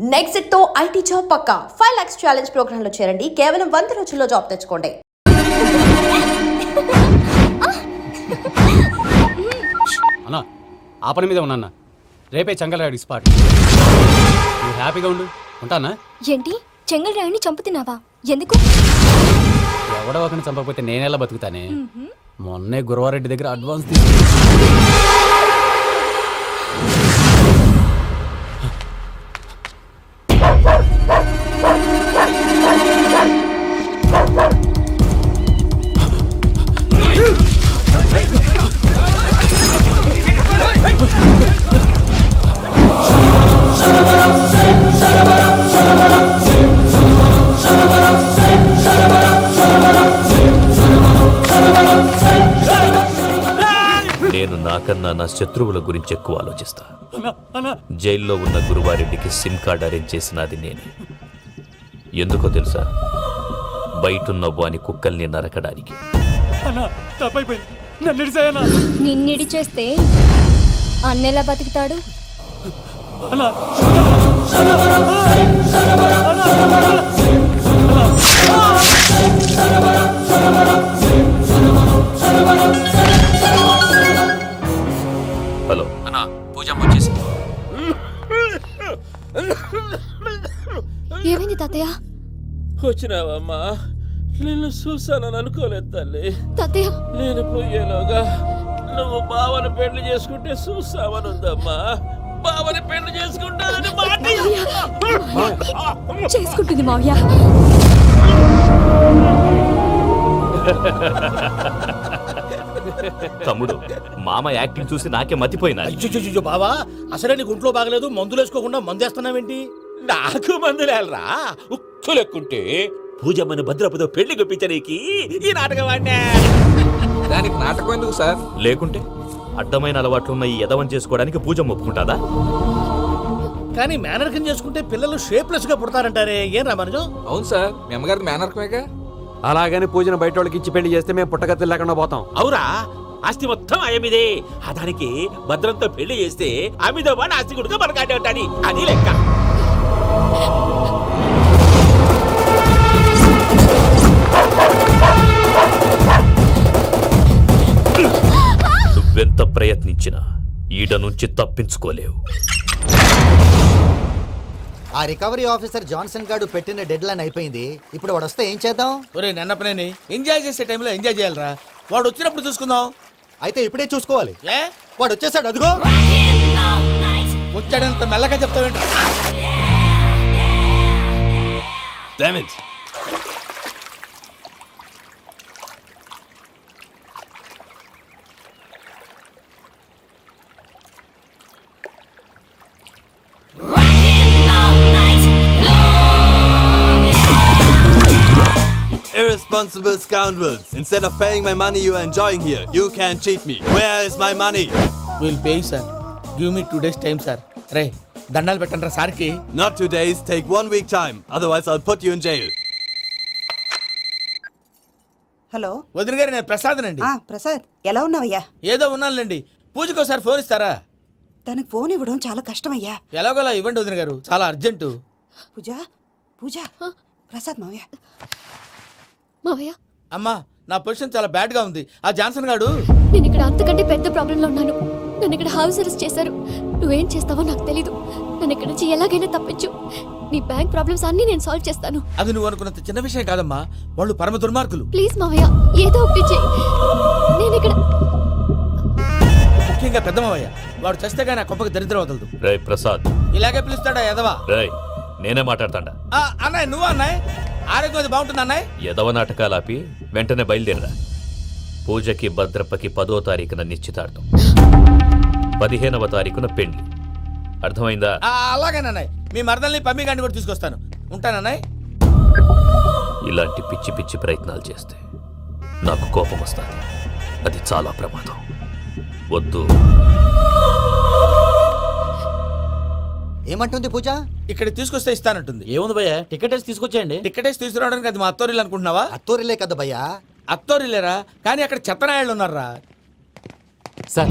Next తో IT job పక్కా 5 lakhs challenge programme లో చేరండి. కేవలం 100 రోజుల్లో జాబ్ తెచ్చుకోండి. అన్నా ఆ పని మీద ఉన్నా రేపే చెంగల్రాయుడు స్పాట్. నువ్వు హ్యాపీగా ఉండు. ఉంటానా? ఏంటి చెంగల్రాయుడిని చంపుతున్నావా? ఎందుకు? ఎవడో ఒకరిని చంపకపోతే నేనెలా బతుకుతానే. మొన్నే గురవారెడ్డి దగ్గర అడ్వాన్స్ తీసుకు నేను నాకన్నా నా శత్రువుల గురించి ఎక్కువ ఆలోచిస్తా. జైల్లో ఉన్న గురువారెడ్డికి సిమ్ కార్డ్ అరేంజ్ చేసినది నేనే. ఎందుకో తెలుసా? బయటున్న వాని కుక్కల్ని నరకడానికి. నిన్నిడి చేస్తే అన్నెలా బతుకుతాడు? హలో అన్నా, పూజమ్మ వచ్చేసింది. ఏమైంది తాతయ్య? వచ్చినావమ్మా? నిన్ను చూసానని అనుకోలేదు తల్లి. తాతయ్య నేను పోయేలోగా నువ్వు బావని పెళ్లి చేసుకుంటే చూసావని ఉందమ్మా. బావని పెళ్లి చేసుకుంటానని చేసుకుంటుంది మావయ్య. తమ్ముడు, మామ యాక్టింగ్ చూసి నాకే మతిపోయినా. అయ్యో బావా, అసలే నీకు ఒంట్లో బాగలేదు, మందులు వేసుకోకుండా మందేస్తున్నావేంటి? నాకు మందులేలరా, ఉక్కు లెక్కుంటే పూజమ్మని భద్రపదో పెళ్లి గుప్పించడానికి ఈ నాటకం ఆడినా. దానికి నాటకం ఎందుకు సార్? లేకుంటే అడ్డమైన అలవాట్లున్న ఈ యదవం చేసుకోవడానికి పూజమ్మ ఒప్పుకుంటాదా? కానీ మేనర్కం చేసుకుంటే పిల్లలు షేప్లెస్ గా పుడతారంటారే, ఏం రామానుజం? అవును సార్, మీ అమ్మగారికి మేనర్కమేగా. అలాగని పూజను బయట వాళ్ళకి ఇచ్చి పెళ్లి చేస్తే మేము పుట్టగతి లేకుండా పోతాం. అవురా, ఆస్తి మొత్తం ఆయమిదే. ఆ దానికి భద్రంతో పెళ్లి చేస్తే ఆమెతో పాటు ఆస్తి గుడుక మనకాడే ఉంటాని, అది లెక్క. నువ్వెంత ప్రయత్నించినా ఈడ నుంచి తప్పించుకోలేవు. ఆ రికవరీ ఆఫీసర్ జాన్సన్ గారు పెట్టిన డెడ్ లైన్ అయిపోయింది. ఇప్పుడు వాడు వస్తే ఏం చేద్దాం? ఒరే నన్నపనేని, ఎంజాయ్ చేసే టైంలో ఎంజాయ్ చేయాలరా. వాడు వచ్చినప్పుడు చూసుకుందాం. అయితే ఇప్పుడే చూసుకోవాలి. ఏ వాడు వచ్చేసాడు, అదిగో వచ్చాడంత మెల్లగా చెప్తావేంటి? Irresponsible scoundrels. Instead of paying my money you are enjoying here, you can cheat me. Where is my money? We'll pay you, sir. Give me 2 days time, sir. రే దండాలు పెట్టండి రా సార్కి. Not 2 days, take 1 week time. Otherwise I'll put you in jail. Hello వదిన గారు, నేను ప్రసాదనండి. ప్రసాద్, ఎలా ఉన్నావయ్యా? ఏదో ఉన్నానులేండి. పూజకి ఒకసారి ఫోన్ ఇస్తారా? తనకు ఫోన్ ఇవ్వడం చాలా కష్టమయ్యా. ఎలాగోలా ఇవ్వండి వదిన గారు, చాలా అర్జెంటు. పూజ పూజ, ప్రసాద్ మావయ్య. మావయ్య, అమ్మా, నా పొజిషన్ చాలా బ్యాడ్ గా ఉంది. ఆ జాన్సన్ గాడు, నేను ఇక్కడ అంతకంటే పెద్ద ప్రాబ్లంలో ఉన్నాను. నన్ను ఇక్కడ హౌస్ అరెస్ట్ చేశారు. నువ్వేం చేస్తావో నాకు తెలీదు. నన్ను ఇక్కడ నుంచి ఎలాగైనా తప్పించు. నీ బ్యాంక్ ప్రాబ్లమ్స్ అన్ని నేను సాల్వ్ చేస్తాను. అది నువ్వు అనుకున్నంత చిన్న విషయం కాదమ్మా. వాళ్ళు పరమ దుర్మార్గులు. ప్లీజ్ మావయ్య, ఏదో ఒకటి చెయ్యి. నేను ఇక్కడ ముఖ్యంగా పెద్ద మావయ్య, వాడు చస్తే కానీ ఆ కుప్పకి దరిద్రం వదలదు. రేయ్ ప్రసాద్, ఇలాగే పిలుస్తాడా ఎదవా? రేయ్ నేనే మాట్లాడతాడా? అన్నయ్య, నువ్వు అన్నయ్య, ఆరోగ్యం అది బాగుంటుంది అన్నయ్య. యదవ నాటకాలు ఆపి వెంటనే బయలుదేరరా. పూజకి భద్రప్పకి 10వ తారీఖున నిశ్చితార్థం, 15వ తారీఖున పెళ్లి. అర్థమైందా? అలాగేనన్నయ్య, మీ మరదల్ని పమ్మి గాండి కూడా తీసుకొస్తాను. ఉంటానన్నయ్య. ఇలాంటి పిచ్చి పిచ్చి ప్రయత్నాలు చేస్తే నాకు కోపం వస్తుంది. అది చాలా ప్రమాదం. వద్దు. ఏమంటుంది పూజ? ఇక్కడ తీసుకొస్తే ఇస్తానంటుంది. ఏముంది భయ్యా, టికెట్ వేసి తీసుకొచ్చేయండి. టికెట్ వేసి తీసుకురావడానికి అది మా అత్తోరిల్లు అనుకుంటున్నావా? అత్తూరిలే కదా భయ్యా. అత్తోరిల్లేరా, కానీ అక్కడ చెత్తనాయాళ్ళు ఉన్నారా. సార్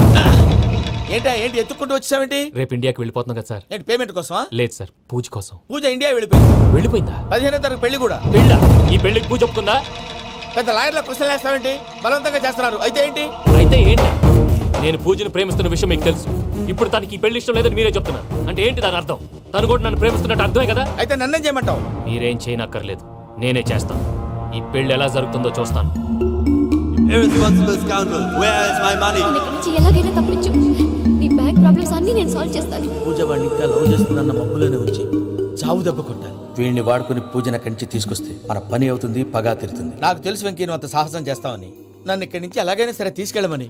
ఏంటి ఎత్తుక్కుంటూ వచ్చావేంటి? రేపు ఇండియాకి వెళ్ళిపోతున్నాం కదా సార్. ఏంటి పేమెంట్ కోసమా? లేదు సార్, పూజ కోసం. పూజ ఇండియా వెళ్ళిపోయింది. వెళ్ళిపోయిందా? 15వ తారీఖు పెళ్లి కూడా. పెళ్ళా? ఈ పెళ్లికి పూజ ఒప్పుకుందా? పెద్ద లాయర్ల క్వశ్చన్ వేస్తావేంటి? బలవంతంగా చేస్తున్నారు. అయితే ఏంటి? అయితే ఏంటి? నేను పూజను ప్రేమిస్తున్న విషయం మీకు తెలుసు. ఇప్పుడు తనకి ఈ పెళ్లి ఇష్టం లేదని మీరే చెప్తున్నారు. అంటే ఏంటి దాని అర్థం? తను కూడా నన్ను ప్రేమిస్తున్నట్టు అర్థమే కదా? అయితే నన్నేం చేయమంటావు? మీరేం చేయనక్కర్లేదు, నేనే చేస్తాను. ఈ పెళ్లి ఎలా జరుగుతుందో చూస్తాను. Irresponsible scoundrel, where is my money? నన్ను ఇక్కడి నుంచి ఎలాగైనా తప్పించు. నీ బ్యాంక్ ప్రాబ్లమ్స్ అన్ని నేను సాల్వ్ చేస్తాను. పూజ వాడిని ఇంకా లవ్ చేస్తుందన్న మబ్బులోనే ఉంచి చావు దెబ్బ కొట్టాలి. వీడిని వాడుకుని పూజన కంచి తీసుకొస్తే మన పని అవుతుంది, పగా తిరుతుంది. నాకు తెలుసు వెంకీ నువ్వు అంత సాహసం చేస్తావని. నన్ను ఇక్కడి నుంచి ఎలాగైనా సరే తీసుకెళ్ళమని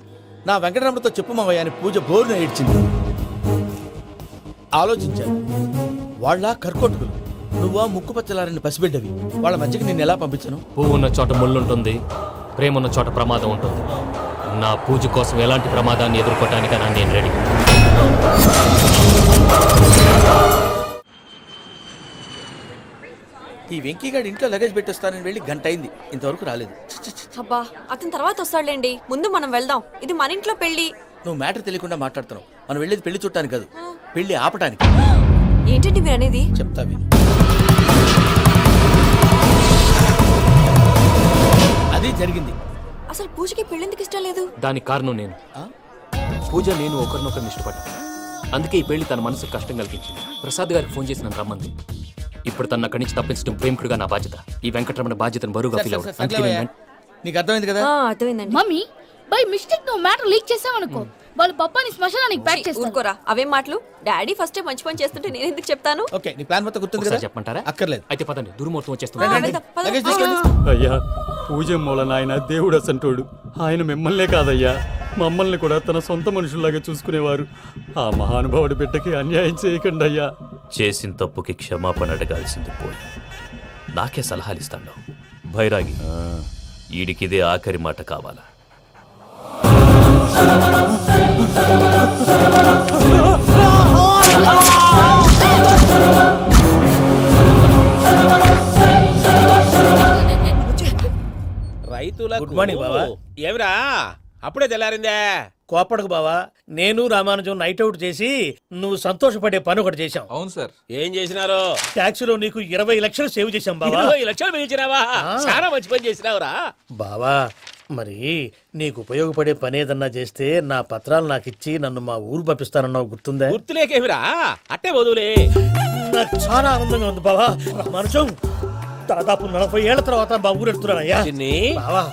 నా వెంకటరమణతో చెప్పు మావయ్య అని పూజ బోరున ఏడ్చింది. ఆలోచించాను, వాళ్ళ కర్కోటకులు, నువ్వా ముక్కుపచ్చలారని పసిబిడ్డవి. వాళ్ళ మధ్యకి నేను ఎలా పంపించను? పువ్వు ఉన్న చోట ముళ్ళుంటుంది, ప్రేమ ఉన్న చోట ప్రమాదం ఉంటుంది. నా పూజ కోసం ఎలాంటి ప్రమాదాన్ని ఎదుర్కోవటానికైనా నేను రెడీ. ఈ వెంకీగాడి ఇంట్లో లగేజ్ పెట్టొస్తానని వెళ్ళి గంట అయింది, ఇంతవరకు రాలేదు. అబ్బా అతని తర్వాత వస్తాడులేండి, ముందు మనం వెళ్దాం. ఇది మన ఇంట్లో పెళ్లి. నువ్వు మ్యాటర్ తెలియకుండా మాట్లాడుతున్నావు. మనం వెళ్ళేది పెళ్లి చుట్టానికి కాదు, పెళ్లి ఆపటానికి. ఏంటండి మీరు అనేది? చెప్తా విను. అది జరిగింది. అసలు పూజకి పెళ్ళెందుకు ఇష్టం లేదు? దానికి కారణం నేను. పూజ నేను ఒకరినొకరిని ఇష్టపడ్డా. అందుకే ఈ పెళ్లి తన మనసుకు కష్టం కలిగించింది. ప్రసాద్ గారికి ఫోన్ చేసి నన్ను రమ్మంది. ఇప్పుడు తన అక్కడి నుంచి తప్పించడం ప్రేమికుడుగా నా బాధ్యత. ఈ వెంకటరమణ బాధ్యతను బరువుగా ఫీల్ అవ్వడం. అందుకే నేను నీకు అర్థమైంది కదా? అర్థమైందండి. మమ్మీ బై మిస్టేక్ నువ్వు మ్యాటర్ లీక్ చేసావనుకో, వాళ్ళు పప్పాని శ్మశానానికి ప్యాక్ చేస్తారు. ఊరుకోరా, అవే మాటలు. డాడీ ఫస్ట్ మంచి పని చేస్తుంటే నేను ఎందుకు చెప్తాను? ఓకే, నీ ప్లాన్ మొత్తం గుర్తుంది ఒకసారి కదా? చెప్పమంటారా? అక్కర్లేదు. అయితే పదండి, దుర్ముహూర్తం రండి, వచ్చేస్తుంది. రండి. వెళ్దాం, పద. లగేజ్ తీసుకోండి. అయ్యా, పూజ మూలన ఆయన దేవుడు అసంటోడు. ఆయన మిమ్మల్నే కాదయ్యా, మమ్మల్ని కూడా తన సొంత మనుషుల్లాగా చూసుకునేవారు. ఆ మహానుభావుడి బిడ్డకి అన్యాయం చేయకండి అయ్యా. చేసిన తప్పుకి క్షమాపణ అడగాల్సింది పోయి నాకే సలహాలు ఇస్తాను. భైరాగి, ఈడికిదే ఆఖరి మాట కావాలా? రైతులకు గుడ్ మార్నింగ్ బావా. ఏమిరా అప్పుడే తెల్లారిందే? కోపడకు బావా, నేను రామానుజం నైట్ అవుట్ చేసి నువ్వు సంతోషపడే పని ఒకటి చేశాం. అవును సార్. ఏం చేసినారు? ట్యాక్సీలో నీకు 20 లక్షలు సేవ్ చేశాం బావా. 20 లక్షలు మిగిల్చినావా? చాలా మంచి పని చేసినావురా. బావా, మరి నీకు ఉపయోగపడే పని ఏదన్నా చేస్తే నా పత్రాలు నాకు ఇచ్చి నన్ను మా ఊరు పంపిస్తానన్నావు, గుర్తుందా? గుర్తులేకేమిరా, అట్టే వదులే. నాకు చాలా ఆనందంగా ఉంది బావా. రామానుజం, దాదాపు 40 ఏళ్ల తర్వాత మా ఊరు వెళ్తున్నానయ్యా. చిన్ని, బావా,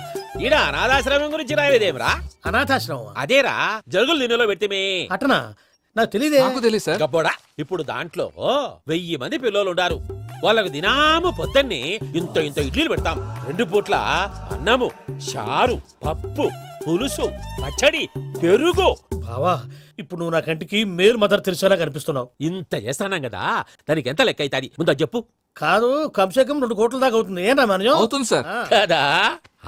ఈడ అనాథాశ్రమం గురించి రాయలేదేమిరా? అనాథాశ్రమం అదేరా, జరుగులు దీనిలో పెట్టిమే. అటనా? నాకు తెలియదే. నాకు తెలియదు సార్. గబ్బోడా, ఇప్పుడు దాంట్లో 1000 మంది పిల్లలు ఉండారు. వాళ్ళకు దినాము పొద్దున్నే ఇంత ఇంత ఇడ్లీలు పెడతాం. 2 పూట్ల అన్నము, చారు, పప్పు, పులుసు, పచ్చడి, పెరుగు. బావా, ఇప్పుడు నువ్వు నా కంటికి మేరు మదర్ తెలిసేలా కనిపిస్తున్నావు. ఇంత చేస్తానం కదా, దానికి ఎంత లెక్క అవుతుంది ముందు చెప్పు. కాదు, కంసే కం 2 కోట్ల దాకా అవుతుంది. ఏం రామానుజం? అవుతుంది సార్. కదా,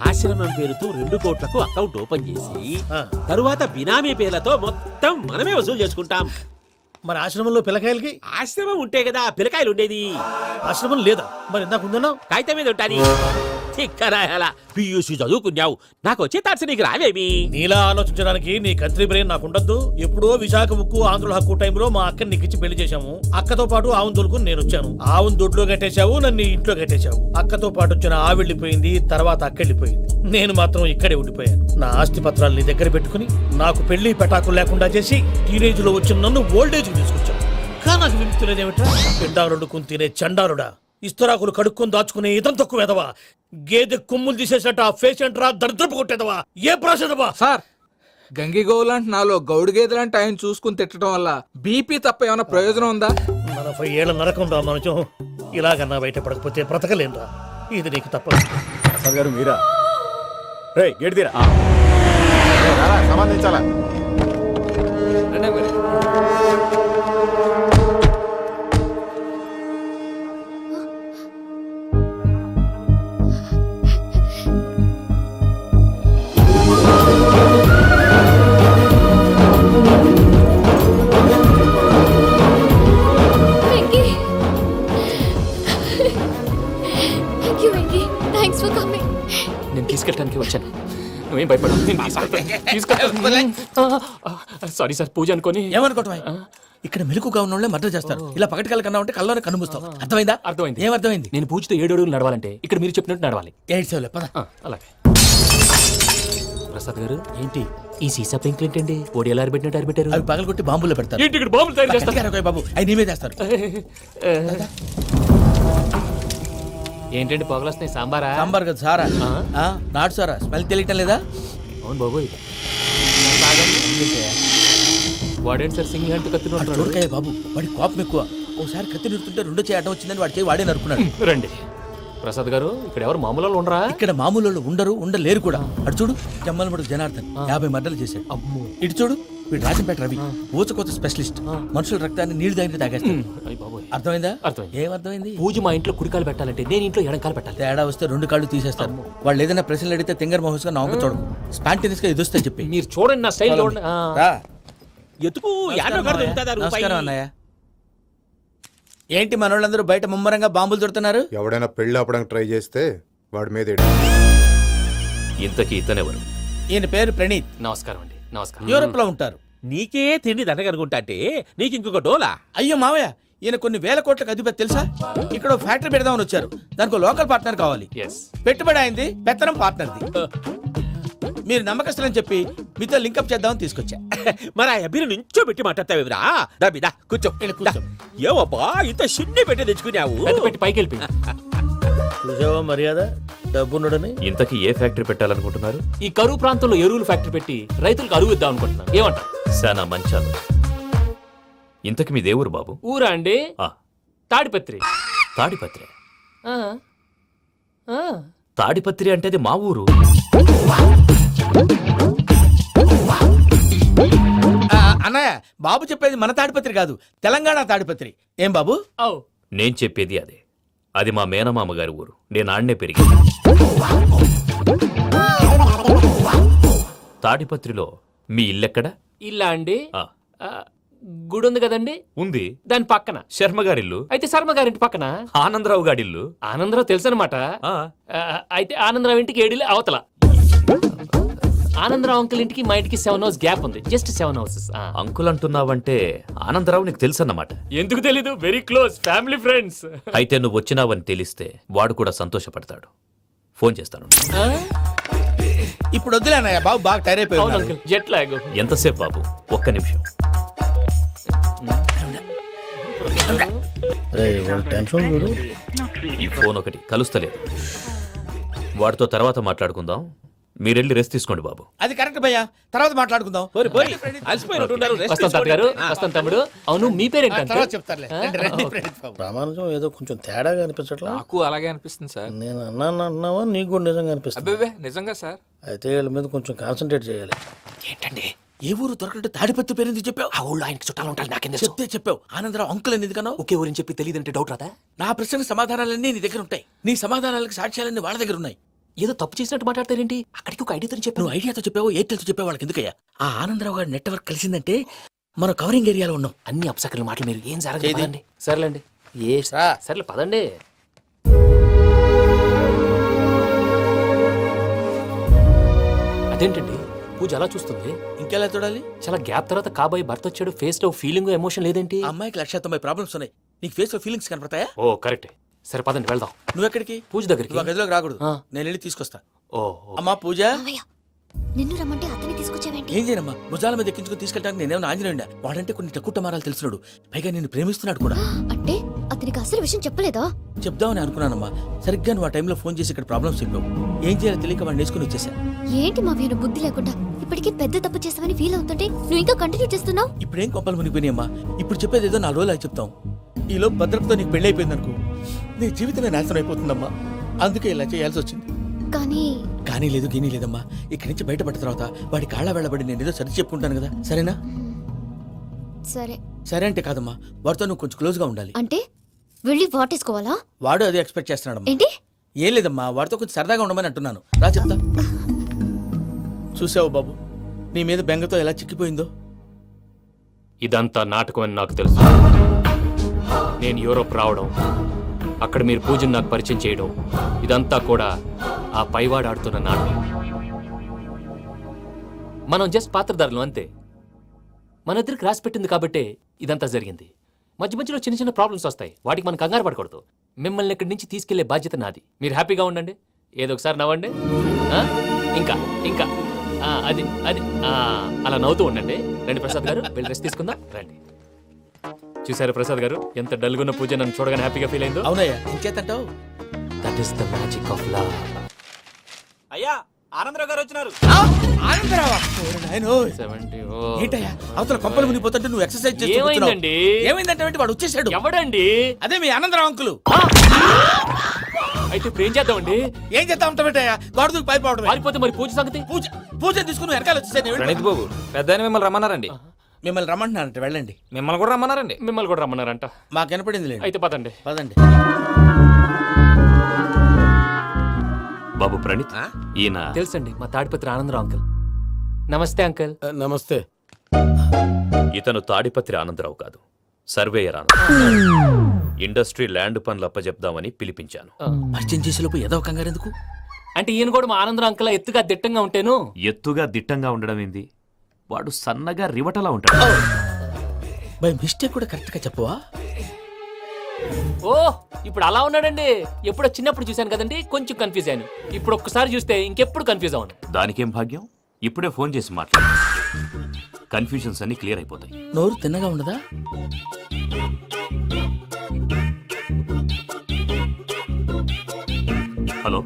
ఆశ్రమం పేరుతో 2 కోట్లకు అకౌంట్ ఓపెన్ చేసి ఆ. తరువాత బినామీ పేర్లతో మొత్తం మనమే వసూలు చేసుకుంటాం. మరి ఆశ్రమంలో పిల్లకాయలకి? ఆశ్రమం ఉంటే కదా పిల్లకాయలు ఉండేది. ఆశ్రమం లేదా? మరి ఇందాక ఉందన్నావు. కాగితం మీద ఉంటాది. తిక్కరాయాల పియూసీ చదువుకున్నావు, నాకు వచ్చే తాట్స్ నీకు రావేమి? నీలా ఆలోచించడానికి నీ కంత్రి బ్రెయిన్ నాకు ఉండద్దు. ఎప్పుడో విశాఖ ఉక్కు ఆంధ్రుల హక్కు టైంలో మా అక్కని నీకిచ్చి పెళ్లి చేశాము. అక్కతో పాటు ఆవును దొడుకుని నేను వచ్చాను. ఆవును దొడ్లో కట్టేశావు, నన్ను ఇంట్లో కట్టేశావు. అక్కతో పాటు వచ్చిన ఆవు వెళ్ళిపోయింది, తర్వాత అక్క వెళ్ళిపోయింది. నేను మాత్రం ఇక్కడే ఉండిపోయాను. నా ఆస్తి పత్రాలు నీ దగ్గర పెట్టుకుని నాకు పెళ్లి పెటాకులు లేకుండా చేసి టీనేజ్ లో వచ్చిన నన్ను ఓల్డేజ్ తీసుకొచ్చాను. కానీ నాకు విముక్తి లేదేమిటా? పిండారుడు తినే చండారుడా, ఇస్తరాకులు కడుక్కొని దాచుకునే ఇతం తక్కువ ఎదవా, గేదె కొమ్ములు తీసేసట ఆ పేషెంట్ రా దరిద్రపు కొట్టేదవా, ఏ ప్రాసెదవా? సార్, గంగిగోవులాంటి నాలో గౌడు గేదెలాంటి ఆయన చూసుకుని తిట్టడం వల్ల బీపీ తప్ప ఏమైనా ప్రయోజనం ఉందా? 40 ఏళ్ల నరకం రా మనచం. ఇలాగన్నా బయటపడకపోతే బ్రతకలేనురా. ఇది నీకు తప్పదు. ప్రసాద్ గారు మీరా? రే గేట్ తీరా. సంబంధించాలా? రండి మరి. Venky, thank you Venky, thanks for coming. నేను తీసుకెళ్ళడానికి వచ్చాను. నువ్వేం భయపడవు నేను సారీ సార్ పూజ అనుకొని ఏమనుకోవటం ఇక్కడ మెలకుగా ఉన్న వాళ్ళే మర్డర్ చేస్తారు ఇలా పగటి కళ్ళ కన్నా ఉంటే కళ్ళలోనే కనుమూస్తావు. అర్థమైందా? అర్థమైంది. ఏమర్థమైంది? నేను పూజతో 7 అడుగులు నడవాలంటే ఇక్కడ మీరు చెప్పినట్టు నడవాలి. 8 సేవలే పద. అలాగే ప్రసాద్ గారు, ఏంటి ఈ సీసా పెంకులు ఏంటండి ఓడి ఎలా అరబెట్టినట్టు అరబెట్టారు? అవి పగలగొట్టి బాంబులో పెడతారు. ఏంటి ఇక్కడ బాంబులు తయారు చేస్తారు? గట్టిగా అరవై బాబు, అవి నీవే చేస్తారు. ఏంటండి పొగలొస్తున్నాయి? సాంబారా? సాంబార్ కదా సారా. నాటు సారా స్మెల్ తెలియటం లేదా? అవును బాబోయ్. వాడేంటి సార్ సింగిల్ హ్యాండ్ కత్తి నూరుతున్నాడు? చూడకాయ బాబు, వాడి కోపం ఎక్కువ. ఒకసారి కత్తి నిరుతుంటే రెండో చేయడం వచ్చిందని వాడి చేయి వాడే నరుకున్నాడు. రండి ప్రసాద్ గారు, ఇక్కడ ఎవరు మామూలు వాళ్ళు ఉండరా? ఇక్కడ మామూలు వాళ్ళు ఉండలేరు కూడా. అటు చూడు, జమ్మలమడుగు జనార్దన్ 50 మర్డర్లు చేశాడు. అమ్మో. ఇటు చూడు, వీడు రాజంపేట రవి ఊచకోత స్పెషలిస్ట్. మనుషుల రక్తాన్ని నీళ్లు తాగితే తాగేస్తాడు. అయ్య బాబోయ్. అర్థమైందా? అర్థమైంది. ఏమర్థమైంది? పూజ మా ఇంట్లో కుడికాలు పెట్టాలంటే నేను ఇంట్లో ఎడంకాలు పెట్టాలి. తేడా వస్తే 2 కాళ్ళు తీసేస్తారు. వాళ్ళు ఏదైనా ప్రశ్నలు అడిగితే తింగర్ మహోస్ గా నవ్వు చూడకు. స్పాంటినియస్ గా ఎదుస్తా చెప్పి. మీరు చూడండి నా స్టైల్ చూడండి. రా. ఎతుకు నమస్కారం అన్నయ్య. ఏంటి మనోళ్ళందరూ బయట ముమ్మరంగా బాంబులు చుడుతున్నారు? ఎవడైనా పెళ్లి ఆపడానికి ట్రై చేస్తే వాడి మీద ఇంతకీ ఇతనెవరు? ఈయన పేరు ప్రణీత్. నమస్కారం అండి. నమస్కారం. యూరోప్ లో ఉంటారు. నీకే తిండి దండగనుకుంటా అంటే నీకు ఇంకొక డోలా? అయ్యో మావయ్య, ఈయన కొన్ని వేల కోట్లకు అధిపతి తెలుసా? ఇక్కడ ఓ ఫ్యాక్టరీ పెడదామని వచ్చారు. దానికి లోకల్ పార్ట్నర్ కావాలి. Yes. పెట్టుబడి అయింది, పెత్తనం పార్ట్నర్ది. మీరు నమ్మకస్తులని చెప్పి మీతో లింకప్ చేద్దామని తీసుకొచ్చా. మరి ఆ అబ్బిని నుంచో పెట్టి మాట్లాడతావేమిరా? దాబిదా కూర్చో. కూర్చో. ఏవబ్బా ఇంత సిన్ని పెట్టి తెచ్చుకున్నావు? పెద్ద పెట్టి పైకి వెళ్ళి చూసావా మర్యాద డబ్బున్నడని? ఇంతకీ ఏ ఫ్యాక్టరీ పెట్టాలనుకుంటున్నారు? ఈ కరువు ప్రాంతంలో ఎరువులు ఫ్యాక్టరీ పెట్టి రైతులకు అరువు ఇద్దాం అనుకుంటున్నాను. ఏమంటారు? శానా మంచాలు. ఇంతకి మీ దేవురు బాబు? ఊరా అండి? ఆ, తాడిపత్రి. తాడిపత్రి. ఆ. ఆ. తాడిపత్రి అంటే అది మా ఊరు. అన్నయ్య, బాబు చెప్పేది మన తాడిపత్రి కాదు, తెలంగాణ తాడిపత్రి. ఏం బాబు? నేను చెప్పేది అదే. అది మా మేనమామ గారి ఊరు. నేను ఆడనే పెరిగింది. తాడిపత్రిలో మీ ఇల్లెక్కడ? ఇల్లా అండి? ఆ, గుడి ఉంది కదండి, ఉంది. దాని పక్కన శర్మ గారిల్లు. అయితే శర్మ గారింటి పక్కన ఆనందరావు గారిల్లు. ఆనందరావు తెలుసు అనమాట. అయితే ఆనందరావు ఇంటికి 7 అవతల. ఆనందరావు అంకుల్ ఇంటికి మా ఇంటికి 7 హౌస్ గ్యాప్ ఉంది. Just 7 houses. అంకుల్ అంటున్నావంటే ఆనందరావు నీకు తెలుసు అన్నమాట. ఎందుకు తెలీదు? Very close family friends. అయితే నువ్వు వచ్చినావని తెలిస్తే వాడు కూడా సంతోషపడతాడు. ఫోన్ చేస్తాను. ఇప్పుడు వద్దులే అన్నయ్య, బాబు బాగా టైర్ అవును అయిపోయి. Uncle, jet lag. ఎంతసేపు బాబు? ఒక్క నిమిషం. ఈ ఫోన్ ఒకటి కలుస్తలేదు. వాడితో తర్వాత మాట్లాడుకుందాం. మీరెళ్ళి రెస్ట్ తీసుకోండి బాబు. అది కరెక్ట్ భయ్యా, తర్వాత మాట్లాడుకుందాం. వస్తాం తాత గారు, వస్తాం తమ్ముడు. అవును, మీ పేరేంటి? తర్వాత చెప్తారులే. రండి, రండి, ప్రణీత్ బాబు. ప్రామాణికం ఏదో కొంచెం తేడాగా అనిపించట్లా? నాకు అలాగే అనిపిస్తుంది సార్. నేను అన్నావా నీకు కూడా నిజంగా అనిపిస్తుంది? అబ్బే నిజంగా సార్. అయితే వీళ్ళ మీద కొంచెం కాన్సన్ట్రేట్ చేయాలి. ఏంటండి ఏ ఊరు దొరకట్టు తాడిపత్రి పేరు ఎందుకు చెప్పావు? ఆ ఊళ్ళో ఆయనకి చుట్టాలు ఉంటారు. నాకేం చెప్తే చెప్పావు. ఆనందరావు అంకుల్ అని ఎందుకన్నావు? ఒకే ఊరిని చెప్పి తెలియదంటే డౌట్ రాదా? నా ప్రశ్నకు సమాధానాలన్నీ నీ దగ్గర ఉంటాయి. నీ సమాధానాలకు సాక్ష్యాలన్నీ వాళ్ళ దగ్గర ఉన్నాయి. ఏదో తప్పు చేసినట్టు మాట్లాడతారేంటి? అక్కడికి ఒక ఐడియాతో చెప్పు. నువ్వు ఐడియాతో చెప్పావు, ఎయిర్టెల్తో చెప్పావు, వాళ్ళకి ఎందుకయ్యా? ఆ ఆనందరావు గారి నెట్వర్క్ కలిసిందంటే మనం కవరింగ్ ఏరియాలో ఉన్నాం. అన్ని అప్సకర్ల మాటలు మీరు ఏం జరగదండి. సర్లేండి. సర్లే పదండి. అదేంటండి పూజ అలా చూస్తుంది? ఇంకెలా చూడాలి? చాలా గ్యాప్ తర్వాత కాబోయే భర్త వచ్చాడు. ఫేస్ లో ఫీలింగ్ ఎమోషన్ లేదేంటి? అమ్మాయికి 190 ప్రాబ్లమ్స్ ఉన్నాయి. నీకు ఫేస్ లో ఫీలింగ్స్ కనపడతాయా? ఓ కరెక్ట్. సరే పదండి వెళ్దాం. నువ్వెక్కడికి? పూజ దగ్గరికి. నువ్వు ఆ గదిలోకి రాకూడదు. నేను వెళ్ళి తీసుకొస్తా. ఓ అమ్మా పూజ, నిన్ను రమ్మంటే అతన్ని తీసుకొచ్చావేంటి? ఏం చేయనమ్మా, భుజాల మీద ఎక్కించుకుని తీసుకెళ్ళడానికి నేనేమన్నా ఆంజనేయుడా? వాడంటే కొన్ని తక్కువ మారాలు తెలిసినాడు. పైగా నేను ప్రేమిస్తున్నాడు కూడా. అంటే అతనికి అసలు విషయం చెప్పలేదా? చెప్దామని అనుకున్నానమ్మా. సరిగ్గా నువ్వు ఆ టైంలో ఫోన్ చేసి ఇక్కడ ప్రాబ్లమ్స్ చెప్పావు. ఏం చేయాలో తెలియక వాడిని నేర్చుకుని వచ్చేసా. ఏంటి మా వీరు బుద్ధి లేకుండా ఇప్పటికీ పెద్ద తప్పు చేస్తామని ఫీల్ అవుతుంటే నువ్వు ఇంకా కంటిన్యూ చేస్తున్నావు? ఇప్పుడేం కొప్పలు మునిగిపోయినాయమ్మా. ఇప్పుడు చెప్పేది ఏదో 4 రోజులు చెప్తాం. ఈలో భద్రతతో నీకు పెళ్లి అయిపోయింది అనుకో, నీ జీవితమే నాశనం అయిపోతుందమ్మా. అందుకే ఇలా చేయాల్సి వచ్చింది. కానీ లేదు గీనీ లేదమ్మా. ఇక్కడి నుంచి బయటపడిన తర్వాత వాడి కాళ్ళ వెళ్ళబడి నేను ఏదో సరి చెప్పుకుంటాను కదా, సరేనా? సరే. సరే అంటే కాదమ్మా, వాడితో నువ్వు కొంచెం క్లోజ్ గా ఉండాలి. అంటే వెళ్ళి వాటేసుకోవాలా? వాడు అదే ఎక్స్పెక్ట్ చేస్తున్నాడమ్మా. ఏంటి? ఏం లేదమ్మా, వాడితో కొంచెం సరదాగా ఉండమని అంటున్నాను. రా చెప్తా. చూసావు బాబు, నీ మీద బెంగతో ఎలా చిక్కిపోయిందో. ఇదంతా నాటకం అని నాకు తెలుసు. నేను యూరోప్ రావడం, అక్కడ మీరు పూజను నాకు పరిచయం చేయడం, ఇదంతా కూడా ఆ పైవాడు ఆడుతున్న నాటకం. మనం జస్ట్ పాత్రధారులు అంతే. మన ఇద్దరికి రాసి పెట్టింది కాబట్టే ఇదంతా జరిగింది. మధ్య మధ్యలో చిన్న చిన్న ప్రాబ్లమ్స్ వస్తాయి, వాటికి మనం కంగారు పడకూడదు. మిమ్మల్ని ఇక్కడి నుంచి తీసుకెళ్లే బాధ్యత నాది. మీరు హ్యాపీగా ఉండండి, ఏదో ఒకసారి నవ్వండి. ఆ? ఇంకా ఇంకా అది అది అలా నవ్వుతూ ఉండండి. రండి ప్రసాద్ గారు, వెళ్ళి రెస్ట్ తీసుకుందాం రండి. చూసారు ప్రసాద్ గారు, ఎంత డల్గున్న పూజ నన్ను చూడగానే హ్యాపీగా ఫీల్ అయిందో. అవునయ్యా, ఇంకేతంటావు? That is the magic of love. అయ్యా ఆనందరావు గారు వచ్చినారు. ఆనందరావా? ఓరి నాయనో. 70. ఏంటయ్యా అవతల కొంపలు మునిగిపోతుంటే నువ్వు ఎక్సర్సైజ్ చేస్తూ ఏమైందండి? ఏమైందంటే వాడు వచ్చేసాడు. ఎవడండి? అదే మీ ఆనందరావు అంకులు. అయితే ఇప్పుడు ఏం చేద్దామండి? ఏం చేస్తా ఉంటావేటయ్యా, గొడవకు పైపోవడం. పారిపోతే మరి పూజ సంగతి? పూజ తీసుకుని వెనకాల వచ్చేసాను. ప్రణీత్ బాబు, పెద్ద మిమ్మల్ని రమ్మన్నారండి. మిమ్మల్ని రమ్మంటున్నారంట, వెళ్ళండి. మిమ్మల్ని కూడా రమ్మన్నారండి. మిమ్మల్ని కూడా రమ్మన్నారంట. మాకు వినపడింది లేదు. అయితే పదండి. పదండి. బాబు ప్రణీత్, ఈయన తెలుసండి, మా తాడిపత్రి ఆనందరావు అంకుల్. నమస్తే అంకుల్. నమస్తే. ఇతను తాడిపత్రి ఆనందరావు కాదు, సర్వేయర్ ఆనందరావు. ఇండస్ట్రీ ల్యాండ్ పనులు అప్పజెప్దామని పిలిపించాను. పరిచయం చేసేలోపు ఏదో కంగారు ఎందుకు? అంటే ఈయన కూడా మా ఆనందరావు అంకుల్ ఎత్తుగా దిట్టంగా ఉంటేను. ఎత్తుగా దిట్టంగా ఉండడం ఏంది, వాడు సన్నగా రివటలా ఉంటాడు. బై మిస్టేక్ కూడా కరెక్ట్ గా చెప్పవా? ఓ ఇప్పుడు అలా ఉన్నాడండి. ఎప్పుడో చిన్నప్పుడు చూశాను కదండి, కొంచెం కన్ఫ్యూజ్ అయ్యాను. ఇప్పుడు ఒక్కసారి చూస్తే ఇంకెప్పుడు కన్ఫ్యూజ్ అవ్వను. దానికేం భాగ్యం, ఇప్పుడే ఫోన్ చేసి మాట్లాడు. కన్ఫ్యూజన్స్ అన్ని క్లియర్ అయిపోతాయి. నోరు తిన్నగా ఉండదా? హలో,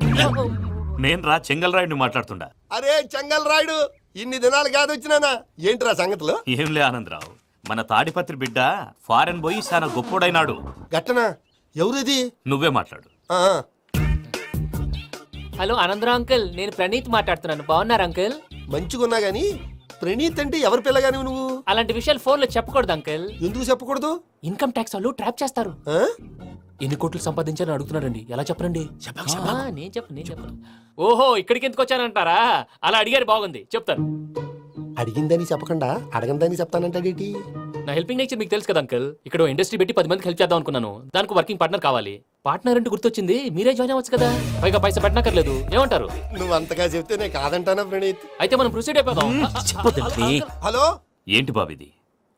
నేను రా చెంగల్ రాయుడిని మాట్లాడుతుండా. అరే చెంగల్ రాయుడు, ఇన్ని దినాలు కాదు వచ్చినానా? ఏంట్రా సంగతులు? ఏంలే ఆనందరావు, మన తాడిపత్రి బిడ్డ ఫారెన్ పోయి చాలా గొప్పోడైనాడు. గట్టనా? ఎవరిది? నువ్వే మాట్లాడు. హలో ఆనందరావు అంకుల్, నేను ప్రణీత్ మాట్లాడుతున్నాను. బాగున్నారు అంకుల్? మంచిగున్నా గాని ప్రణీత్ అంటే ఎవరి పిల్లగాని నువ్వు? అలాంటి విషయాలు ఫోన్ లో చెప్పకూడదు అంకుల్. ఎందుకు చెప్పకూడదు? ఇన్కమ్ ట్యాక్స్ వాళ్ళు ట్రాప్ చేస్తారు. ఎన్ని కోట్లు సంపాదించాలని అడుగుతున్నాడండి, ఎలా చెప్పరండి? నేను చెప్పను. ఓహో, ఇక్కడికి ఎందుకు వచ్చానంటారా? అలా అడిగారు, బాగుంది, చెప్తాను. అడిగిందని చెప్పకుండా అడగందని చెప్తానంటాడేటి? నా హెల్పింగ్ నేచర్ మీకు తెలుసు కదా అంకుల్. ఇక్కడ ఇండస్ట్రీ పెట్టి 10 మందికి హెల్ప్ చేద్దాం అనుకున్నాను. దానికి వర్కింగ్ పార్ట్నర్ కావాలి. పార్ట్నర్ అంటే గుర్తొచ్చింది, మీరే జాయిన్ అవ్వచ్చు కదా, పైగా పైసా పెట్టనక్కర్లేదు. ఏమంటారు? నువ్వు అంతగా చెప్తే నేను కాదంటానా ప్రణీత్? అయితే మనం ప్రొసీడ్ అయిపోదాం. హలో, ఏంటి బాబిది?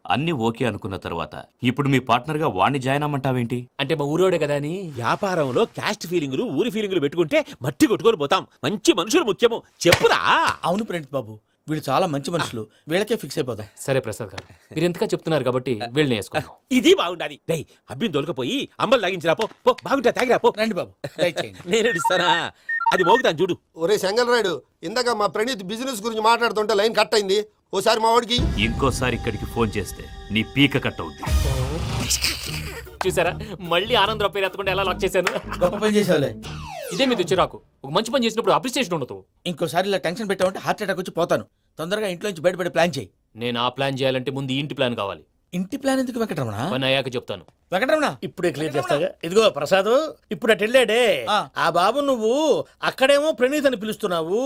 అన్ని ఓకే అనుకున్న తర్వాత ఇప్పుడు మీ పార్ట్నర్ గా వాణ్ణి జాయిన్ అమ్మంటావేంటి? అంటే మా ఊరోడే కదా అని. వ్యాపారంలో క్యాస్ట్ ఫీలింగులు, ఊరి ఫీలింగులు పెట్టుకుంటే మట్టి కొట్టుకొని పోతాం. మంచి మనుషులు ముఖ్యము. చెప్పురా. అవును ప్రణీత్ బాబు, వీళ్ళు చాలా మంచి మనుషులు, వీళ్ళకే ఫిక్స్ అయిపోదాం. సరే ప్రసాద్ గారు, మీరు ఎంతగా చెప్తున్నారు కాబట్టి వీళ్ళని వేసుకుంటాం. ఇది బాగుండాలి. డై అబ్బిని దొలకపోయి అమ్మలు తాగించిరా పో. బాగుంటా తాగిరా పో. రండి బాబు, దయచేయండి. నేను ఇస్తానా? అది మోగుతాను చూడు. ఒరే చెంగల్ రాయుడు, ఇందాక మా ప్రణీత్ బిజినెస్ గురించి మాట్లాడుతుంటే లైన్ కట్ అయింది. ఓసారి మా వాడికి ఇంకోసారి ఇక్కడికి ఫోన్ చేస్తే నీ పీక కట్ అవుద్ది. చూసారా, మళ్ళీ ఆనందరావు పేరు ఎత్తకుండా ఎలా లాక్ చేశాను. గొప్ప పని చేసేవాళ్ళే. ఇదే మీద చిరాకు. ఒక మంచి పని చేసినప్పుడు అప్రిసియేషన్ ఉండదు. ఇంకోసారి ఇలా టెన్షన్ పెట్టామంటే హార్ట్ అటాక్ వచ్చి పోతాను. తొందరగా ఇంట్లో నుంచి బయటపడే ప్లాన్ చేయి. నేను ఆ ప్లాన్ చేయాలంటే ముందు ఇంటి ప్లాన్ కావాలి. ఇంటి ప్లాన్ ఎందుకు వెంకటరమణ? పని అయ్యాక చెప్తాను. వెంకటరమణ ఇప్పుడే క్లియర్ చేస్తాగా. ఇదిగో ప్రసాద్, ఇప్పుడు అటు వెళ్ళాడే ఆ బాబు, నువ్వు అక్కడేమో ప్రణీత్ అని పిలుస్తున్నావు,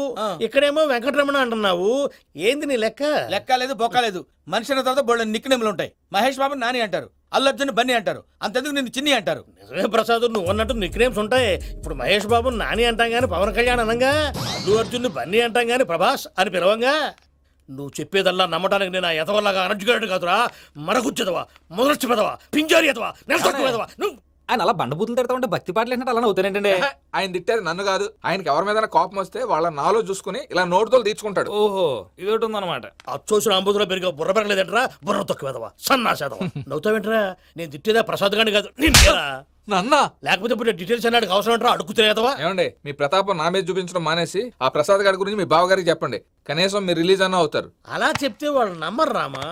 ఇక్కడేమో వెంకటరమణ అంటున్నావు. ఏంది నీ లెక్క? లెక్క లేదు, బొక్క లేదు. మనిషి అన్న తర్వాత బోళ్ళ నిక్నెములు ఉంటాయి. మహేష్ బాబు నాని అంటారు, అల్లు అర్జున్ బన్నీ అంటారు, అంతెందుకు నిన్ను చిన్ని అంటారు. నిజమే ప్రసాద్, నువ్వు అన్నట్టు నిక్నేమ్స్ ఉంటాయి. ఇప్పుడు మహేష్ బాబు నాని అంటాం గాని పవన్ కళ్యాణ్ అనంగా, అల్లు అర్జున్ బన్నీ అంటాం గాని ప్రభాస్ అని పిలవంగా. నువ్వు చెప్పేదల్లా నమ్మటానికి నేను ఆ ఎతవల్లాగా అనర్జుగాడు కాదురా. మరగుచ్చదవా, మొదలచ్చి పెదవా, పింజారి ఎదవా, నెలసొక్కుదవా. నువ్వు ఆయన అలా బండబూతులు తిడతా ఉంటే భక్తి పాటలు ఏంటంటే అలా అవుతానంటే. ఆయన తిట్టేది నన్ను కాదు, ఆయనకి ఎవరి మీద కోపం వస్తే వాళ్ళ నాలో చూసుకుని ఇలా నోటుతో తీర్చుకుంటాడు. ఓహో, ఇదొకటి ఉందన్నమాట. అచ్చోసిన అంబుధులో పెరిగా బుర్ర పెరగలేదంటరా. బుర్ర తొక్కువేదవా, సన్నాసేదవా. నవ్వుతావేంట్రా? నేను తిట్టేదా ప్రసాద్ గాని కాదు, నిన్నేరా. నన్నా? లేకపోతే ఇప్పుడు డీటెయిల్స్ అన్నాడు అవసరం అంటారా? అడుగుతాయేదవా. ఏమండి, మీ ప్రతాపం నా మీద చూపించడం మానేసి ఆ ప్రసాద్ గారి గురించి మీ బావగారికి చెప్పండి. కనీసం మీరు రిలీజ్ అన్న అవుతారు. అలా చెప్తే వాళ్ళు నమ్మరు రామా.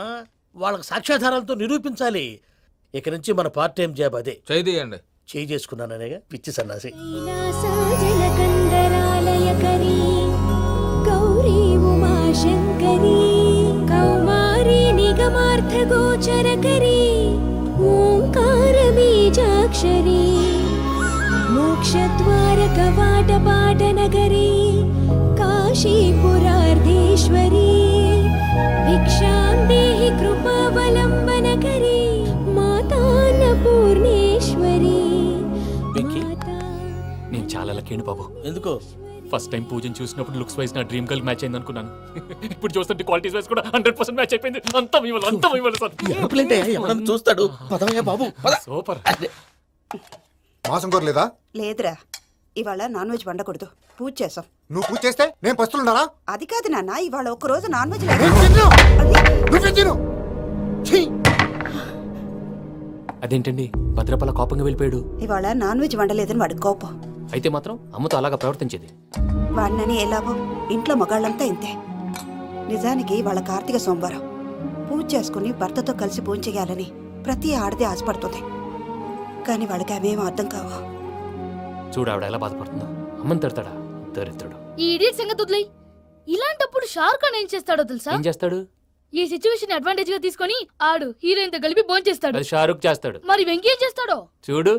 వాళ్ళకి సాక్ష్యాధారాలతో నిరూపించాలి. ఇక నుంచి మన పార్ట్ టైం జాబ్ అదే. చేయండి. చేయి చేసుకున్నాననేగా పిచ్చి సన్నాసి. గౌరీ ఉమాశంకరీ కౌమారీ నిగమార్థగోచరకరీ ఓంకార బీజాక్షరీ మోక్షద్వార కవాట పాటనగరీ కాశీపురార్ధేశ్వరీ భిక్షాం దేహి కృపావలంబనకరీ మాతాన్నపూర్ణేశ్వరీ. నేను చాలా లక్కీని బాబు. ఎందుకో? ఫస్ట్ టైం పూజను చూసినప్పుడు లుక్స్ వైజ్ నా డ్రీమ్ గర్ల్ మ్యాచ్ అయింది అనుకున్నాను. ఇప్పుడు చూస్తుంటే క్వాలిటీస్ వైజ్ కూడా 100% మ్యాచ్ అయిపోయింది. అంతా ఇవ్వాలి సార్. చూస్తాడు పదవయ్యా బాబు పద. సూపర్. మాసం కోరలేదా? లేదురా ఇవాళ నాన్ వెజ్ వండకూడదు, పూజ చేసాం. నువ్వు పూజ చేస్తే నేను పస్తులున్నారా? అది కాదు నాన్న, ఇవాళ ఒక్క రోజు నాన్ వెజ్ నువ్వే తిను. ఛీ! అదేంటండి భద్రపల కోపంగా వెళ్ళిపోయాడు? ఇవాళ నాన్ వెజ్ వండలేదని వాడి కోపం. అయితే మాత్రం అమ్మతో అలాగా ప్రవర్తించేది. వాడినని ఎలాగో ఇంట్లో మగాళ్ళంతా ఇంతే. నిజానికి వాళ్ళ కార్తీక సోమవారం పూజ చేసుకుని భర్తతో కలిసి పూజ చేయాలని ప్రతి ఆడది ఆశపడుతుంది. కానీ వాళ్ళకి అవేం అర్థం కావు. చూడు ఆవిడ ఎలా బాధపడుతుందో. అమ్మని తిడతాడా దరిద్రుడు. ఈ ఇడియట్ సంగతి వదిలేయ్. ఇలాంటప్పుడు షారుఖ్ ఖాన్ ఏం చేస్తాడో తెలుసా? ఏం చేస్తాడు? ఈ సిచ్యువేషన్ అడ్వాంటేజ్ గా తీసుకొని ఆడు హీరోయిన్ తో కలిపి బోన్ చేస్తాడు. అది షారుఖ్ చేస్తాడు. మరి వెంకీ ఏం చేస్తాడో చూడు.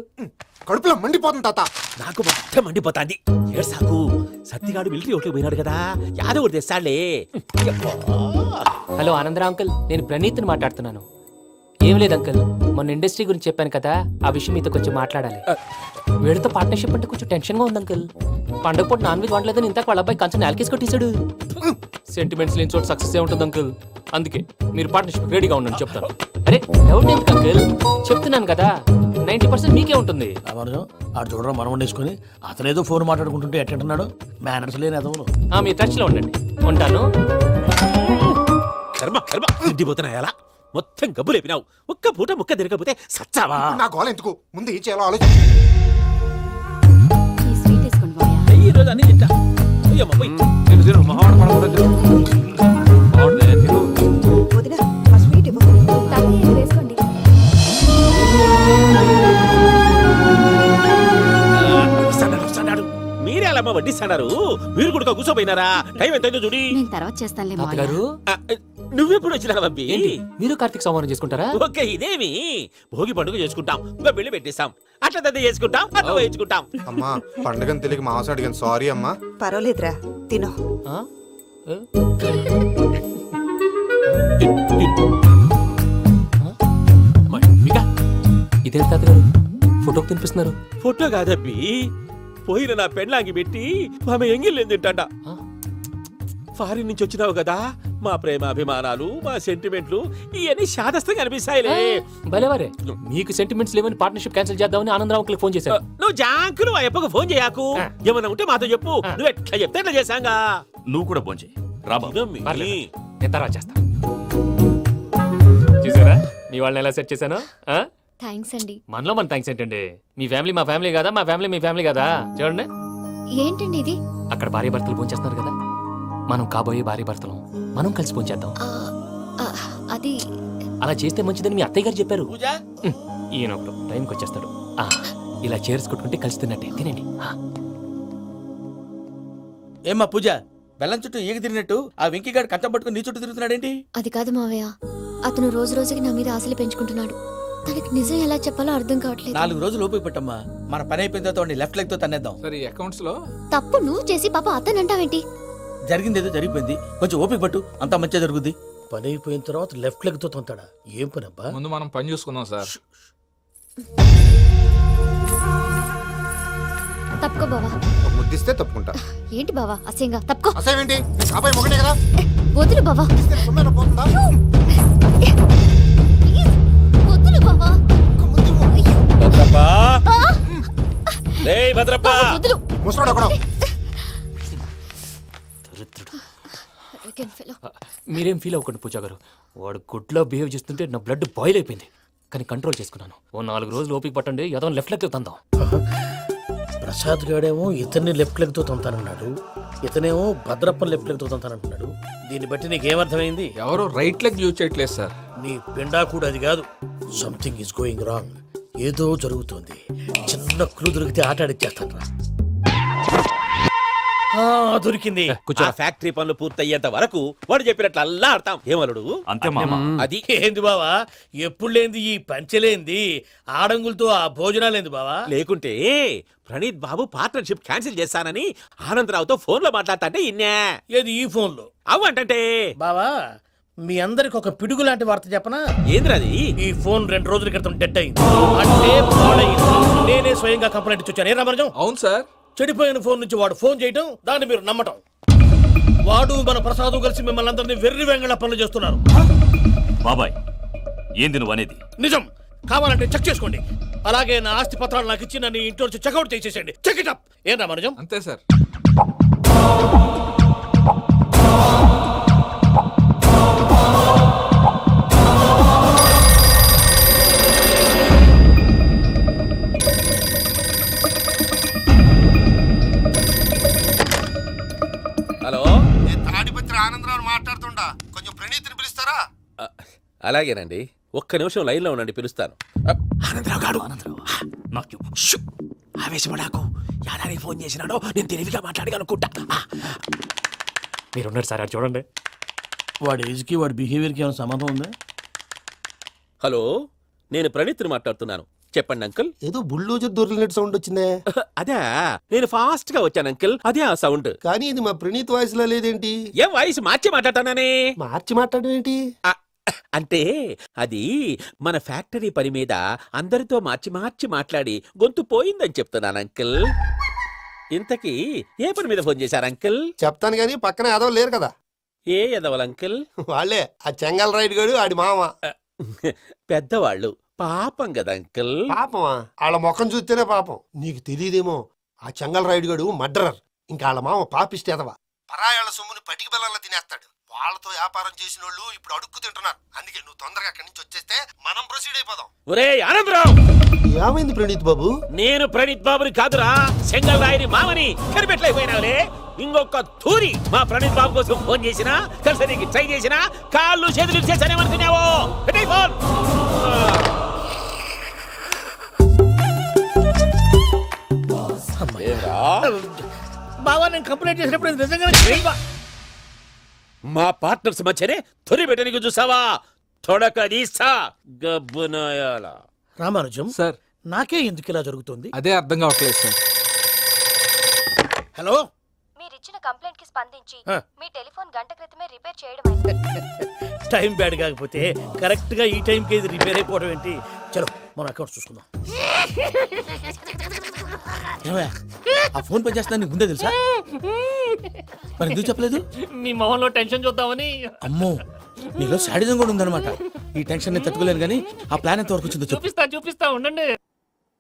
కడుపులో మండిపోతుంది తాత. నాకు మొత్తం మండిపోతాంది. ఏడ్సాకు, సత్తిగాడు మిలిటరీ ఓట్లు పోయినాడు కదా, యాదవ్ ఒకటి తెస్తాడులే. హలో ఆనందరా అంకుల్, నేను ప్రణీత్ని మాట్లాడుతున్నాను. ఏం లేదు అంకుల్, మొన్న ఇండస్ట్రీ గురించి చెప్పాను కదా, ఆ విషయం మీతో కొంచెం మాట్లాడాలి. వీడితో పార్ట్నర్షిప్ అంటే కొంచెం టెన్షన్ గా ఉంది అంకుల్. పండగ పూట నాన్ వెజ్ వండలేదని ఇంతకు వాళ్ళ అబ్బాయి కంచెం నేలకేసి కొట్టేశాడు. సెంటిమెంట్స్ లేని చోట సక్సెస్ ఏ ఉంటుంది అంకుల్. అందుకే మీరు పార్ట్నర్షిప్ రెడీగా ఉండండి చెప్తాను. అరే డౌట్ ఎందుకు అంకుల్, చెప్తున్నాను కదా 90% మీకే ఉంటుంది. ఆడు చూడడం మనం వండేసుకుని అతనేదో ఫోన్ మాట్లాడుకుంటుంటే ఎట్టంటున్నాడు. మేనర్స్ లేని అదవులు. మీ టచ్ లో ఉండండి. ఉంటాను. కర్మ కర్మ తిండిపోతున్నా ఎలా మొత్తం గబ్బు లేపినావు. ఒక్క పూట ముక్క తిరగకపోతే సచ్చావా? నా గోల ఎందుకు, ముందు ఏం చేయాలో ఆలోచించు. ఈ స్వీట్ వేసుకోండి బాయ్. ఈ రోజు అన్ని తింటా. అయ్యమ్మ పోయి. వదిన ఆ స్వీట్ ఇవ్వు. వేసుకోండి. వస్తాడు. మీరే అలా వడ్డిస్తాడారు. మీరు కూడా కూర్చోపోయినారా? టైం ఎంతైందో చూడి. నేను తర్వాత చేస్తానులే తాతగారు, నువ్వెప్పుడు వచ్చినా బంబి? ఏంటి మీరు కార్తీక్ సంహారం చేసుకుంటారా? ఓకే, ఇదేమి భోగి పండుగ చేసుకుంటాం, ఇంకా పెళ్లి పెట్టేస్తాం, అట్లా దద్ద చేసుకుంటాం, అట్లా వేయించుకుంటాం. అమ్మా పండుగని తెలియక మాసం అడిగాను, సారీ అమ్మా. పర్వాలేదురా తిను. ఆ? ఏ? ఇదేంటి తాతగారు ఫోటోకి తినిపిస్తున్నారు? ఫోటో కాదబ్బి, పోయిన నా పెళ్ళాంగి పెట్టి ఆమె ఎంగిల్లేం తింటాడ. ఫారిన్ నుంచి వచ్చినావు కదా, మా ప్రేమ అభిమానాలు, మా సెంటిమెంట్లు ఇవన్నీ శాదస్తంగా అనిపిస్తాయిలే. భలేవారే, మీకు సెంటిమెంట్స్ లేవని పార్ట్నర్షిప్ క్యాన్సిల్ చేద్దామని ఆనందరావు అంకుల్కి ఫోన్ చేశారు. నువ్వు జాంకులు ఆ ఎప్పకు ఫోన్ చేయకు. ఏమన్నా ఉంటే మాతో చెప్పు. నువ్వు ఎట్లా చెప్తే ఎట్లా చేశాంగా. నువ్వు కూడా ఫోన్ చేయి రాబా. నేను తర్వాత చేస్తా. చూసారా మీ వాళ్ళని ఎలా సెట్ చేశాను? థ్యాంక్స్ అండి. మనలో మన థ్యాంక్స్ ఏంటండి, మీ ఫ్యామిలీ మా ఫ్యామిలీ కదా, మా ఫ్యామిలీ మీ ఫ్యామిలీ కదా. చూడండి ఏంటండి ఇది? అక్కడ భార్య భర్తలు ఫోన్ చేస్తున్నారు కదా, మనం కాబోయే భార్య భర్తలు మనం కలిసి ఫోన్ చేద్దాం. అది అలా చేస్తే మంచిదని మీ అత్తయ్య గారు చెప్పారు. ఈయన ఒకడు టైంకి వచ్చేస్తాడు. ఇలా చేర్స్ కొట్టుకుంటే కలిసి తిన్నట్టే. తినండి. ఏమ్మా పూజ, బెల్లం చుట్టూ ఈగ తిరిగినట్టు ఆ వెంకీగాడు కట్టం పట్టుకుని నీ చుట్టూ తిరుగుతున్నాడేంటి? అది కాదు మావయ్య, అతను రోజు రోజుకి నా మీద ఆశలు పెంచుకుంటున్నాడు. తనకి నిజం ఎలా చెప్పాలో అర్థం కావట్లేదు. 4 రోజులు ఓపిక పెట్టమ్మా, మన పని అయిపోయిన తర్వాత లెఫ్ట్ లెగ్ తో తన్నేద్దాం. సరే అకౌంట్స్ లో తప్పు నువ్వు చేసి పాప అతను అంటావేంటి? జరిగింది ఏదో జరిగిపోయింది, కొంచెం ఓపిక పట్టు, అంతా మంచిగా జరుగుద్ది. పని అయిపోయిన తర్వాత లెఫ్ట్ లెగ్ తో తొంతాడా? ఏం పని అబ్బా? ముందు మనం పని చూసుకుందాం సార్. తప్పుకో బావా. ముద్దిస్తే తప్పుకుంటా. ఏంటి బావా అసహ్యంగా? తప్పుకో. అసేమేంటి, కాబోయే మొగనే కదా. వదులు బావా. సొమ్మేనా పోతుందా? వదులు బావా. భద్రప్పా, రేయ్ భద్రప్పా. వదులు. ముసరాడు అక్కడ. మీరేం ఫీల్ అవ్వకండి పూజా గారు, వాడు గుడ్లో బిహేవ్ చేస్తుంటే నా బ్లడ్ బాయిల్ అయిపోయింది. కానీ కంట్రోల్ చేసుకున్నాను. ఓ 4 రోజులు ఓపిక పట్టండి, ఏదో లెఫ్ట్ లెగ్ తందాం. ప్రసాద్ గాడేమో ఇతన్ని లెఫ్ట్ లెగ్ తో తొంతానన్నాడు, ఇతనేమో భద్రప్పని లెఫ్ట్ లెగ్ తో తొంతానంటున్నాడు. దీన్ని బట్టి నీకేమర్థమైంది? ఎవరు రైట్ లెగ్ యూజ్ చేయట్లేదు సార్. నీ పిండా కూడా అది కాదు. Something is going wrong. ఏదో జరుగుతోంది. చిన్న క్లూ దొరికితే ఆట ఆడిచ్చేస్తాను రా. దొరికింది. ఆ ఫ్యాక్టరీ పనులు పూర్తయ్యేంత వరకు వాడు చెప్పినట్లు అల్లా ఆడతాం. ఏమలుడు అంతే అది ఏంది బావా, ఎప్పుడు లేంది ఈ పంచలేంది, ఆడంగులతో ఆ భోజనాలేంది బావా? లేకుంటే ప్రణీత్ బాబు పార్ట్నర్షిప్ క్యాన్సిల్ చేస్తానని ఆనందరావుతో ఫోన్ లో మాట్లాడతాంటే ఇన్నే. ఏది ఈ ఫోన్ లో? అవ్వంటే బావా, మీ అందరికి ఒక పిడుగు లాంటి వార్త చెప్పనా? ఏంద్రది? ఈ ఫోన్ 2 రోజుల క్రితం డెడ్ అయింది. అంటే పాడైంది. నేనే స్వయంగా కంప్లైంట్ ఇచ్చి వచ్చాను. ఏ రామరాజం? అవును సార్. చెడిపోయిన ఫోన్ నుంచి వాడు ఫోన్ చేయటం, దాన్ని మీరు నమ్మటం. వాడు మన ప్రసాదు కలిసి మిమ్మల్ని అందరినీ వెర్రి వెంగళ పనులు చేస్తున్నారు. బాబాయ్ ఏంది నువ్వు అనేది? నిజం. కావాలంటే చెక్ చేసుకోండి. అలాగే నా ఆస్తి పత్రాలు నాకు ఇచ్చి నన్ను ఇంట్లో నుంచి చెక్అౌట్ చేసేసండి. Check it up. ఏం రామానుజం? అంతే సార్. హలో, నేను తాడిపత్రి ఆనందరావు మాట్లాడుతుండా, కొంచెం ప్రణీతిని పిలుస్తారా? అలాగేనండి, ఒక్క నిమిషం లైన్లో ఉండండి, పిలుస్తాను. ఆనందరావు గాడు. ఆవేశపడాకు. యాదానికి ఫోన్ చేసినాడో నేను తెలివిగా మాట్లాడగలనుకుంటా. మీరున్నారు సార్, అది చూడండి. వాడి ఏజ్కి వాడి బిహేవియర్కి ఏమైనా సంబంధం ఉందా? హలో, నేను ప్రణీత్ని మాట్లాడుతున్నాను. చెప్పండి అంకుల్. ఏదో బుల్డోజర్ దొరికినట్టు సౌండ్ వచ్చిందే. అదే, నేను ఫాస్ట్ గా వచ్చాను అంకుల్, అదే ఆ సౌండ్. కానీ ఇది మా ప్రణీత్ వాయిస్ లో లేదేంటి? ఏం వాయిస్ మార్చి మాట్లాడతానని? మార్చి మాట్లాడడం ఏంటి? అంటే అది మన ఫ్యాక్టరీ పని మీద అందరితో మార్చి మార్చి మాట్లాడి గొంతు పోయిందని చెప్తున్నాను అంకుల్. ఇంతకీ ఏ పని మీద ఫోన్ చేశారు అంకుల్? చెప్తాను గానీ పక్కన ఏదో లేరు కదా. ఏ ఎదవలు అంకుల్? వాళ్ళే ఆ చెంగల్ రైడ్ గడు ఆడి మామ. పెద్దవాళ్ళు, పాపం కదా అంకుల్. పాపమా? వాళ్ళ ముఖం చూస్తేనే పాపం. నీకు తెలియదేమో, ఆ చెంగల్ రైడ్ గడు మర్డరర్. ఇంకా వాళ్ళ మామ పాపిస్తేదవా. పరాయాళ్ళ సొమ్ముని పటికి బెల్లంలో తినేస్తాడు. వాళ్ళతో వ్యాపారం చేసిన వాళ్ళు ఇప్పుడు అడుక్కు తింటున్నారు. అందుకే నువ్వు తొందరగా అక్కడి నుంచి వచ్చేస్తే మనం ప్రొసీడ్ అయిపోదాం. ఒరే ఆనందరావు! ఏమైంది ప్రణీత్ బాబు? నేను ప్రణీత్ బాబుని కాదురా, సెంగల్ రాయని మామని. కనిపెట్టలేకపోయినావులే. ఇంకొక తూరి మా ప్రణీత్ బాబు కోసం ఫోన్ చేసినా, కలిసి ట్రై చేసినా కాళ్ళు చేతులు చేశానేమనుకున్నావో. పెట్టేయ్ ఫోన్. బావా, నేను కంప్లైంట్ చేసినప్పుడు ఇది నిజంగానే మా పార్ట్నర్స్ మధ్యనే తొలి పెట్టడానికి చూసావా? తొడక తీస్తా గబ్బునాయాల. రామానుజం సార్, నాకే ఎందుకు ఇలా జరుగుతుంది? అదే అర్థం కావట్లేదు సార్. హలో, మీరిచ్చిన కంప్లైంట్ కి స్పందించి ఆ. మీ టెలిఫోన్ గంట క్రితమే రిపేర్ చేయడం టైం బ్యాడ్ కాకపోతే కరెక్ట్ గా ఈ టైంకి ఇది రిపేర్ అయిపోవడం ఏంటి? చలో మన అకౌంట్ చూసుకుందాం. ఏమయ్య, ఆ ఫోన్ పని చేస్తున్నా నీకు ముందే తెలుసా? మరి ఎందుకు చెప్పలేదు? మీ మొహంలో టెన్షన్ చూద్దామని. అమ్మో, నీలో శాడిజం కూడా ఉందన్నమాట. ఈ టెన్షన్ నేను తట్టుకోలేను కానీ ఆ ప్లాన్ ఎంత వరకు వచ్చిందో చెప్పు. చూపిస్తా ఉండండి.